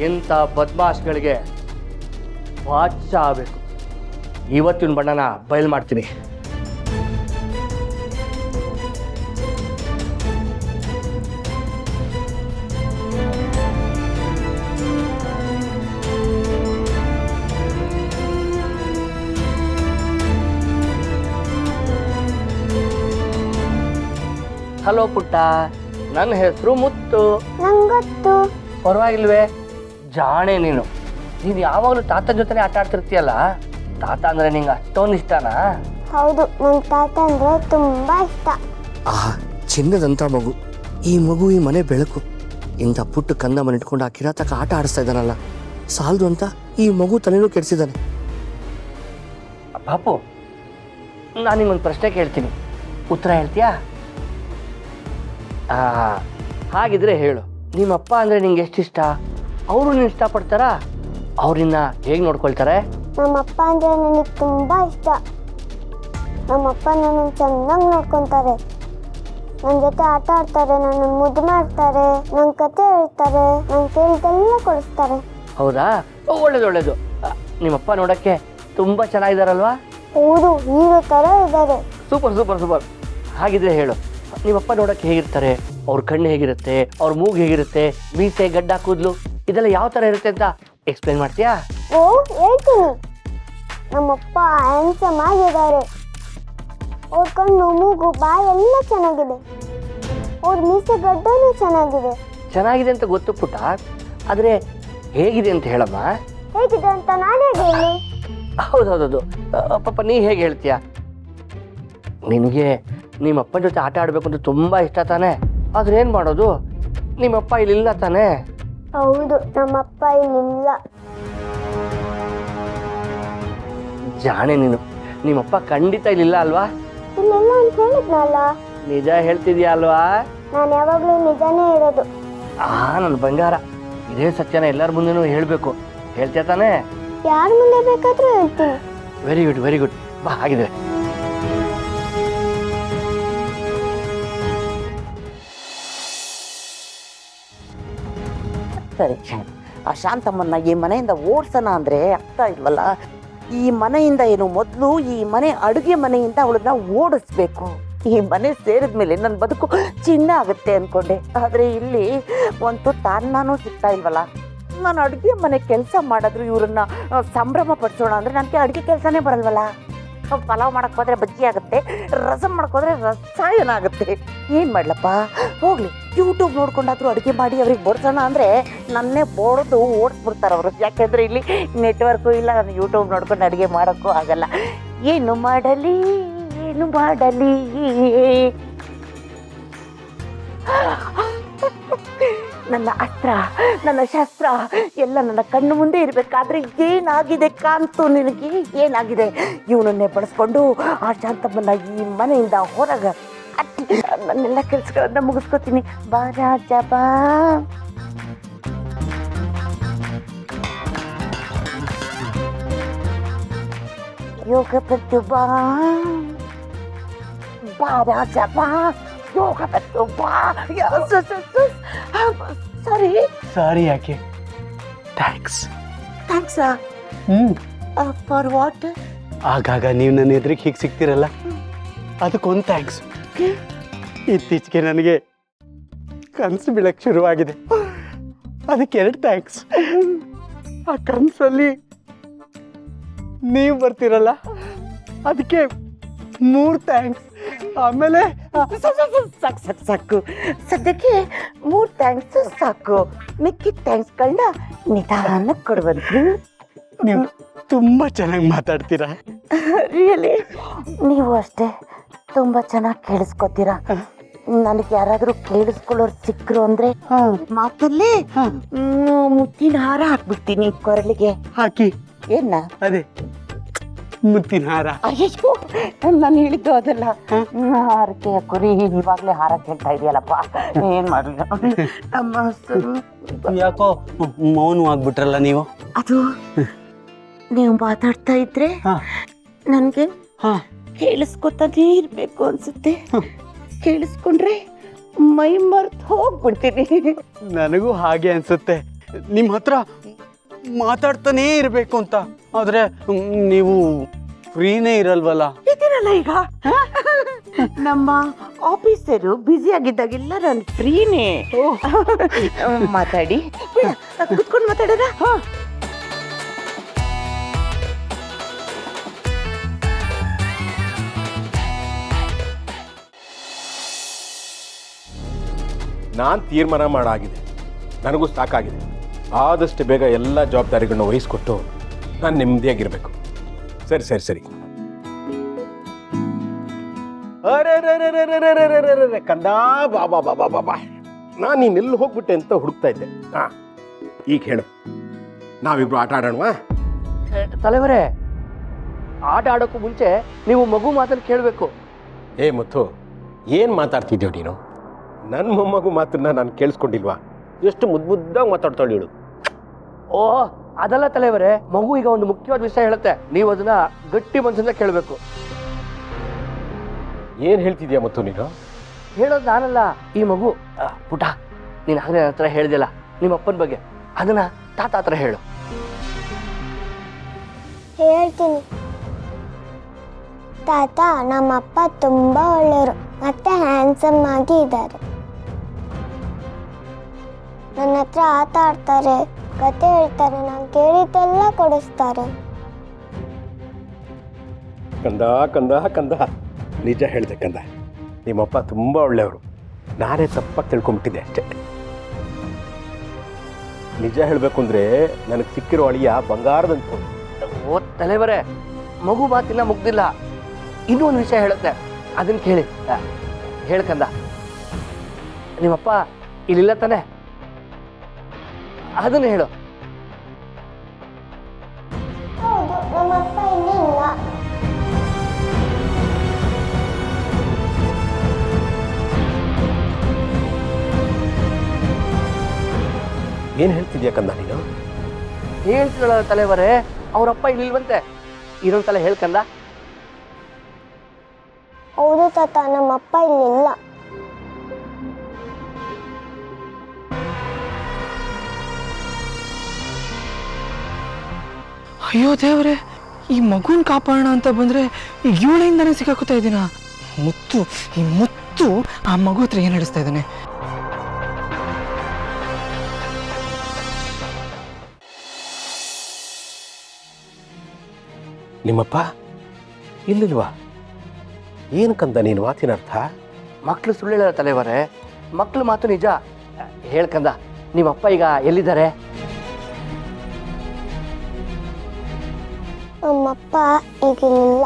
ಇಂಥ ಬದ್ಮಾಷ್ಗಳಿಗೆ ವಾಚ ಆಗಬೇಕು. ಇವತ್ತಿನ ಬಣ್ಣನ ಬಯಲು ಮಾಡ್ತೀನಿ. ಹಲೋ ಪುಟ್ಟ, ನನ್ನ ಹೆಸರು ಮುತ್ತು. ನಂಗೊತ್ತು. ಪರವಾಗಿಲ್ವೇ? ಜಾಣೆ ನೀನು. ನೀನು ಯಾವಾಗಲೂ ತಾತನ ಜೊತೆ ಆಟ ಆಡ್ತಿರ್ತೀಯಲ್ಲ, ತಾತ ಅಂದರೆ ನಿಂಗೆ ಅಷ್ಟೊಂದು ಇಷ್ಟನಾ? ಹೌದು, ನಂಗೆ ತಾತ ಅಂದರೆ ತುಂಬ ಇಷ್ಟ. ಚಿನ್ನದಂಥ ಮಗು. ಈ ಮಗು ಈ ಮನೆ ಬೆಳಕು. ಇಂಥ ಪುಟ್ಟ ಕಂದ ಮನೆ ಇಟ್ಕೊಂಡು ಆ ಕಿರಾತಕ ಆಟ ಆಡಿಸ್ತಾ ಇದ್ದಾನಲ್ಲ, ಸಾಲದು ಅಂತ ಈ ಮಗು ತಲೆನೂ ಕೆಡಿಸಿದ್ದಾನೆ. ಪಾಪು, ನಾನು ನಿಮ್ಮೊಂದು ಪ್ರಶ್ನೆ ಕೇಳ್ತೀನಿ, ಉತ್ತರ ಹೇಳ್ತೀಯಾ? ಹಾಗಿದ್ರೆ ಹೇಳು, ನಿಮ್ಮಪ್ಪ ಅಂದರೆ ನಿಂಗೆ ಎಷ್ಟಿಷ್ಟ? ಅವರು ನೀನು ಇಷ್ಟಪಡ್ತಾರಾ? ಅವ್ರನ್ನ ಹೇಗೆ ನೋಡ್ಕೊಳ್ತಾರೆ? ನಮ್ಮಪ್ಪ ಅಂದರೆ ನನಗೆ ತುಂಬ ಇಷ್ಟ. ನಮ್ಮಪ್ಪ ನನ್ನ ಚೆನ್ನಾಗಿ ನೋಡ್ಕೊತಾರೆ, ನನ್ನ ಜೊತೆ ಆಟ ಆಡ್ತಾರೆ, ನನ್ನ ಮುದ್ದು ಮಾಡ್ತಾರೆ, ನನ್ನ ಕತೆ ಹೇಳ್ತಾರೆ, ನನ್ನ ಕೇಳಿದೆಲ್ಲ ಕೊಡಿಸ್ತಾರೆ. ಹೌದಾ? ಒಳ್ಳೇದು ಒಳ್ಳೇದು. ನಿಮ್ಮಪ್ಪ ನೋಡೋಕ್ಕೆ ತುಂಬ ಚೆನ್ನಾಗಿದ್ದಾರಲ್ವಾ? ಹೌದು, ಹೀರೋ ಥರ ಇದ್ದಾರೆ. Super super super. ಹಾಗಿದ್ರೆ ಹೇಳು, ನಿಮ್ಮಪ್ಪ ನೋಡೋಕ್ಕೆ ಹೇಗಿರ್ತಾರೆ? ಅವ್ರ ಕಣ್ಣು ಹೇಗಿರುತ್ತೆ? ಅವ್ರ ಮೂಗು ಹೇಗಿರುತ್ತೆ? ಮೀಸೆ, ಗಡ್ಡ, ಕೂದಲು ಇದೆಲ್ಲ ಯಾವ ಥರ ಇರುತ್ತೆ ಅಂತ ಎಕ್ಸ್ಪ್ಲೈನ್ ಮಾಡ್ತೀಯಾ? ಓ, ಹೇಳ್ತೀನಿ. ನಮ್ಮಪ್ಪ ಹ್ಯಾಂಡ್ಸಮ್ ಆಗಿದ್ದಾರೆ. ಅವ್ರ ಕಣ್ಣು, ಮೂಗು, ಬಾಯಿ ಎಲ್ಲ ಚೆನ್ನಾಗಿದೆ. ಅವ್ರ ಮೀಸೆ, ಗಡ್ಡನೂ ಚೆನ್ನಾಗಿದೆ. ಚೆನ್ನಾಗಿದೆ ಅಂತ ಗೊತ್ತು ಪುಟ್ಟ, ಆದರೆ ಹೇಗಿದೆ ಅಂತ ಹೇಳಮ್ಮ. ಹೇಗಿದೆ ಅಂತ ನಾನು ಹೇಳಿ? ಹೌದೌದೌದು, ಪಾಪ ನೀ ಹೇಗೆ ಹೇಳ್ತೀಯಾ? ನಿನಗೆ ನಿಮ್ಮಪ್ಪನ ಜೊತೆ ಆಟ ಆಡಬೇಕು ಅಂತ ತುಂಬ ಇಷ್ಟ ತಾನೆ? ಆದ್ರೆ ಏನು ಮಾಡೋದು, ನಿಮ್ಮಪ್ಪ ಇಲ್ಲಿಲ್ಲ ತಾನೆ? ಹೌದು, ನಮ್ಮಪ್ಪ ಇಲ್ಲಿಲ್ಲ. ಜಾಣೆ ನೀನು. ನಿಮ್ಮಪ್ಪ ಖಂಡಿತ ಇಲ್ಲಿಲ್ಲ ಅಲ್ವಾ? ಇಲ್ಲಿಲ್ಲ ಅಂತ ಹೇಳಿದ್ನಲ್ಲ. ನಿಜ ಹೇಳ್ತಿದ್ಯಾ ಅಲ್ವಾ? ನಾನು ಯಾವಾಗಲೂ ನಿಜಾನೇ ಹೇಳೋದು. ನನ್ನ ಬಂಗಾರ, ಇದೇ ಸತ್ಯನ ಎಲ್ಲರ ಮುಂದೆನೂ ಹೇಳಬೇಕು. ಹೇಳ್ತೀಯ ತಾನೆ? ಯಾರ ಮುಂದೆ ಬೇಕಾದ್ರೂ ಹೇಳ್ತೀನಿ. Very good very good. ಬಾ, ಹಾಗಿದ್ರೆ ಸರಿ, ಆ ಶಾಂತಮ್ಮನ್ನ ಈ ಮನೆಯಿಂದ ಓಡಿಸೋಣ ಅಂದರೆ ಆಗ್ತಾ ಇಲ್ವಲ್ಲ. ಈ ಮನೆಯಿಂದ ಏನು, ಮೊದಲು ಈ ಮನೆ ಅಡುಗೆ ಮನೆಯಿಂದ ಅವಳನ್ನ ಓಡಿಸ್ಬೇಕು. ಈ ಮನೆ ಸೇರಿದ ಮೇಲೆ ನನ್ನ ಬದುಕು ಚಿನ್ನ ಆಗುತ್ತೆ ಅಂದ್ಕೊಂಡೆ, ಆದರೆ ಇಲ್ಲಿ ಒಂದು ತುತ್ತು ಅನ್ನನೂ ಸಿಗ್ತಾ ಇಲ್ವಲ್ಲ. ನಾನು ಅಡುಗೆ ಮನೆ ಕೆಲಸ ಮಾಡಿದ್ರು ಇವ್ರನ್ನ ಸಂಭ್ರಮ ಪಡಿಸೋಣ ಅಂದರೆ ನನಗೆ ಅಡುಗೆ ಕೆಲಸನೇ ಬರಲ್ವಲ್ಲ. ಪಲಾವ್ ಮಾಡಕ್ಕೆ ಹೋದರೆ ಬಜ್ಜಿ ಆಗುತ್ತೆ, ರಸಮ್ ಮಾಡಕ್ಕೆ ಹೋದರೆ ರಸಾಯನ ಆಗುತ್ತೆ. ಏನು ಮಾಡ್ಲಪ್ಪ, ಹೋಗಲಿ ಯೂಟ್ಯೂಬ್ ನೋಡ್ಕೊಂಡಾದ್ರೂ ಅಡುಗೆ ಮಾಡಿ ಅವ್ರಿಗೆ ಬಡಿಸೋಣ ಅಂದರೆ ನನ್ನೇ ಬೋಡ್ದು ಓಡಿಸ್ಬಿಡ್ತಾರೆ ಅವರು. ಯಾಕೆಂದರೆ ಇಲ್ಲಿ ನೆಟ್ವರ್ಕು ಇಲ್ಲ, ನಾನು ಯೂಟ್ಯೂಬ್ ನೋಡ್ಕೊಂಡು ಅಡುಗೆ ಮಾಡೋಕ್ಕೂ ಆಗಲ್ಲ. ಏನು ಮಾಡಲಿ ಏನು ಮಾಡಲಿ? ನನ್ನ ಅಸ್ತ್ರ, ನನ್ನ ಶಸ್ತ್ರ ಎಲ್ಲ ನನ್ನ ಕಣ್ಣು ಮುಂದೆ ಇರಬೇಕಾದ್ರೆ ಏನಾಗಿದೆ ಕಾಂತು ನಿನಗೆ? ಏನಾಗಿದೆ? ಇವನನ್ನೇ ಬಳಸ್ಕೊಂಡು ಆ ಶಾಂತಮ್ಮನ್ನ ಈ ಮನೆಯಿಂದ ಹೊರಗೆ ಅಟ್ಟಿ ನನ್ನೆಲ್ಲ ಕೆಲಸಗಳನ್ನ ಮುಗಿಸ್ಕೊತೀನಿ. ಬಾ ರಾಜ ಬಾ. ಯೋಗ ಪತ್ತು ಬಾ, ಬಾ ರಾಜ ಬಾ. ಯೋಗ ಪತ್ತು ಬಾ. ಸಾರಿ ಸಾರಿ ಯಾಕೆ? ಥ್ಯಾಂಕ್ಸ್. ಥ್ಯಾಂಕ್ಸಾ? For what? ಆಗಾಗ ನೀವು ನನ್ನ ಎದುರಿಗೆ ಹೀಗೆ ಸಿಗ್ತಿರಲ್ಲ, ಅದಕ್ಕೊಂದು ಥ್ಯಾಂಕ್ಸ್. ಇತ್ತೀಚೆಗೆ ನನಗೆ ಕನಸು ಬೀಳಕ್ಕೆ ಶುರುವಾಗಿದೆ, ಅದಕ್ಕೆ 2 ಥ್ಯಾಂಕ್ಸ್. ಆ ಕನಸಲ್ಲಿ ನೀವು ಬರ್ತಿರಲ್ಲ, ಅದಕ್ಕೆ 3 ಥ್ಯಾಂಕ್ಸ್. ಆಮೇಲೆ ಸಾಕು ಸದ್ಯಕ್ಕೆ 3 ಥ್ಯಾಂಕ್ಸ್ ಸಾಕು. ಮಿಕ್ಕಿದ ಥ್ಯಾಂಕ್ಸ್ಗಳನ್ನ ನಿಧಾನಕ್ಕೆ ಕೊಡುವಂತ. ನೀವು ತುಂಬ ಚೆನ್ನಾಗಿ ಮಾತಾಡ್ತೀರಾ. ರಿಯಲಿ ನೀವು ಅಷ್ಟೇ ತುಂಬ ಚೆನ್ನಾಗಿ ಕೇಳಿಸ್ಕೊತೀರಾ. ನನಗೆ ಯಾರಾದರೂ ಕೇಳಿಸ್ಕೊಳ್ಳೋರು ಸಿಕ್ಕರು ಅಂದರೆ ಮಾತಲ್ಲೇ ಮುತ್ತಿನ ಹಾರ ಹಾಕ್ಬಿಡ್ತೀನಿ ಕೊರಳಿಗೆ. ಹಾಕಿ. ಏನ? ಅದೇ ಮುತ್ತಿನ ಹಾರ. ಅಯ್ಯೋ, ನಾನು ಹೇಳಿದ್ದು ಅದಲ್ಲ. ಹಾರಕ್ಕೆ ಕುರಿ ಇವಾಗಲೇ ಹಾರ ಕೇಳ್ತಾ ಇದೆಯಲ್ಲಪ್ಪ, ಏನು ಮಾಡಲಿ? ಯಾಕೋ ಮೌನವಾಗ್ಬಿಟ್ರಲ್ಲ ನೀವು? ಅದು ನೀವು ಮಾತಾಡ್ತಾ ಇದ್ರೆ ನನಗೆ ಕೇಳಿಸ್ಕೊತಾನೇ ಇರಬೇಕು ಅನ್ಸುತ್ತೆ. ಕೇಳಿಸ್ಕೊಂಡ್ರೆ ಮೈ ಮರ್ತು ಹೋಗ್ಬಿಡ್ತೀನಿ. ನನಗೂ ಹಾಗೆ ಅನ್ಸುತ್ತೆ. ನಿಮ್ಮ ಹತ್ರ ಮಾತಾಡ್ತಾನೇ ಇರಬೇಕು ಅಂತ. ಆದರೆ ನೀವು ಫ್ರೀನೇ ಇರಲ್ವಲ್ಲ. ಇದೀನಲ್ಲ ಈಗ ನಮ್ಮ ಆಫೀಸರು ಬ್ಯುಸಿ ಆಗಿದ್ದಾಗೆಲ್ಲ ನಾನು ಫ್ರೀನೇ. ಮಾತಾಡಿ ಕುತ್ಕೊಂಡು ಮಾತಾಡೋಣ. ನಾನು ತೀರ್ಮಾನ ಮಾಡಾಗಿದೆ, ನನಗೂ ಸಾಕಾಗಿದೆ. ಆದಷ್ಟು ಬೇಗ ಎಲ್ಲ ಜವಾಬ್ದಾರಿಗಳನ್ನ ವಹಿಸ್ಕೊಟ್ಟು ನಾನು ನೆಮ್ಮದಿಯಾಗಿರಬೇಕು. ಸರಿ ಸರಿ ಸರಿ. ಅರೆ ಕಂದ, ಬಾಬಾ ಬಾಬಾ ಬಾಬಾ, ನಾನು ನೀನೆಲ್ಲಿ ಹೋಗ್ಬಿಟ್ಟೆ ಅಂತ ಹುಡುಕ್ತಾ ಇದ್ದೆ. ಹಾಂ, ಈಗ ಹೇಳು, ನಾವಿಬ್ರು ಆಟ ಆಡೋಣವಾ? ತಲೆವರೇ, ಆಟ ಆಡೋಕ್ಕೂ ಮುಂಚೆ ನೀವು ಮಗು ಮಾತನ್ನು ಕೇಳಬೇಕು. ಏ ಮುತ್ತು, ಏನು ಮಾತಾಡ್ತಿದ್ಯೋ ನೀನು? ನನ್ನ ಮೊಮ್ಮಗು ಮಾತನ್ನ ನಾನು ಕೇಳಿಸ್ಕೊಂಡಿಲ್ವಾ? ಎಷ್ಟು ಮುದ್ದಾಗಿ ಮಾತಾಡ್ತಾಳೆ ಹೇಳು. ಓ ಅದಲ್ಲ ತಲೆವರೇ, ಮಗು ಈಗ ಒಂದು ಮುಖ್ಯವಾದ ವಿಷಯ ಹೇಳುತ್ತೆ, ನೀವು ಅದನ್ನ ಗಟ್ಟಿ ಮನಸ್ಸಿಂದ ಕೇಳಬೇಕು. ಏನು ಹೇಳ್ತಿದ್ಯಾ ಮುತ್ತು ನೀನು? ಹೇಳೋದು ನಾನಲ್ಲ, ಈ ಮಗು. ಪುಟ, ನೀನು ಹಾಗೆ ನನ್ನ ಹತ್ರ ಹೇಳ್ದಿಲ್ಲ ನಿಮ್ಮ ಅಪ್ಪನ ಬಗ್ಗೆ, ಅದನ್ನ ತಾತ ಹತ್ರ ಹೇಳು. ಹೇಳ್ತೀನಿ ತಾತ, ನಮ್ಮಪ್ಪ ತುಂಬ ಒಳ್ಳೆಯವರು ಮತ್ತೆ ಹ್ಯಾಂಡ್ಸಮ್ ಆಗಿ ಇದ್ದಾರೆ. ನನ್ನ ಹತ್ರ ಆಟ ಆಡ್ತಾರೆ, ಕತೆ ಹೇಳ್ತಾರೆ, ನಾನು ಕೇಳಿದ್ದೆಲ್ಲ ಕೊಡಿಸ್ತಾರೆ. ಕಂದ ಕಂದ ಕಂದ, ನಿಜ ಹೇಳಿದೆ ಕಂದ, ನಿಮ್ಮಪ್ಪ ತುಂಬ ಒಳ್ಳೆಯವರು. ನಾನೇ ತಪ್ಪಾಗಿ ತಿಳ್ಕೊಂಬಿಟ್ಟಿದ್ದೆ ಅಷ್ಟೇ. ನಿಜ ಹೇಳಬೇಕು ಅಂದರೆ ನನಗೆ ಸಿಕ್ಕಿರೋ ಅಳಿಯ ಬಂಗಾರದಂತ. ಓ ತಲೆವರೇ, ಮಗು ಮಾತಿನ ಮುಗ್ದಿಲ್ಲ, ಇನ್ನೂ ಒಂದು ವಿಷಯ ಹೇಳುತ್ತೆ, ಅದನ್ನ ಕೇಳಿ. ಹೇಳ್ಕಂದ, ನಿಮ್ಮಪ್ಪ ಇಲ್ಲಿಲ್ಲ ತಾನೆ, ಅದನ್ನ ಹೇಳು. ಹೌದು, ನಮ್ಮಪ್ಪ ಇಲ್ಲಿ ಇಲ್ಲ. ಏನು ಹೇಳ್ತಿದ್ಯಾ ಕಂದ ನೀನು? ಹೇಳ್ತಿರಲ್ಲ ತಲೆವರೇ, ಅವರಪ್ಪ ಇಲ್ಲಿಲ್ವಂತೆ, ಇನ್ನೊಂದ್ಸಲ ಹೇಳ್ಕಂದ. ಹೌದು ತಾತ, ನಮ್ಮಪ್ಪ ಇಲ್ಲಿಲ್ಲ. ಅಯ್ಯೋ ದೇವ್ರೆ, ಈ ಮಗುನ್ ಕಾಪಾಡೋಣ ಅಂತ ಬಂದ್ರೆ ಇವಳಿಂದಾನೇ ಸಿಕ್ಕಾಕೋತಾ ಇದ್ದೀನ. ಮುತ್ತು, ಈ ಮುತ್ತು ಆ ಮಗು ಹತ್ರ ಏನ್ ನಡೆಸ್ತಾ ಇದ್ದಾನೆ? ನಿಮ್ಮಪ್ಪ ಇಲ್ಲಿಲ್ವಾ? ಏನು ಕಂದ ನೀನು ಮಾತಿನ ಅರ್ಥ? ಮಕ್ಳು ಸುಳ್ಳು ಹೇಳಲ್ಲ ತಲೆವರೇ, ಮಕ್ಳು ಮಾತು ನಿಜ. ಹೇಳ್ಕಂದ, ನಿಮ್ಮಪ್ಪ ಈಗ ಎಲ್ಲಿದ್ದಾರೆ? ನಮ್ಮಪ್ಪ ಈಗಿಲ್ಲ.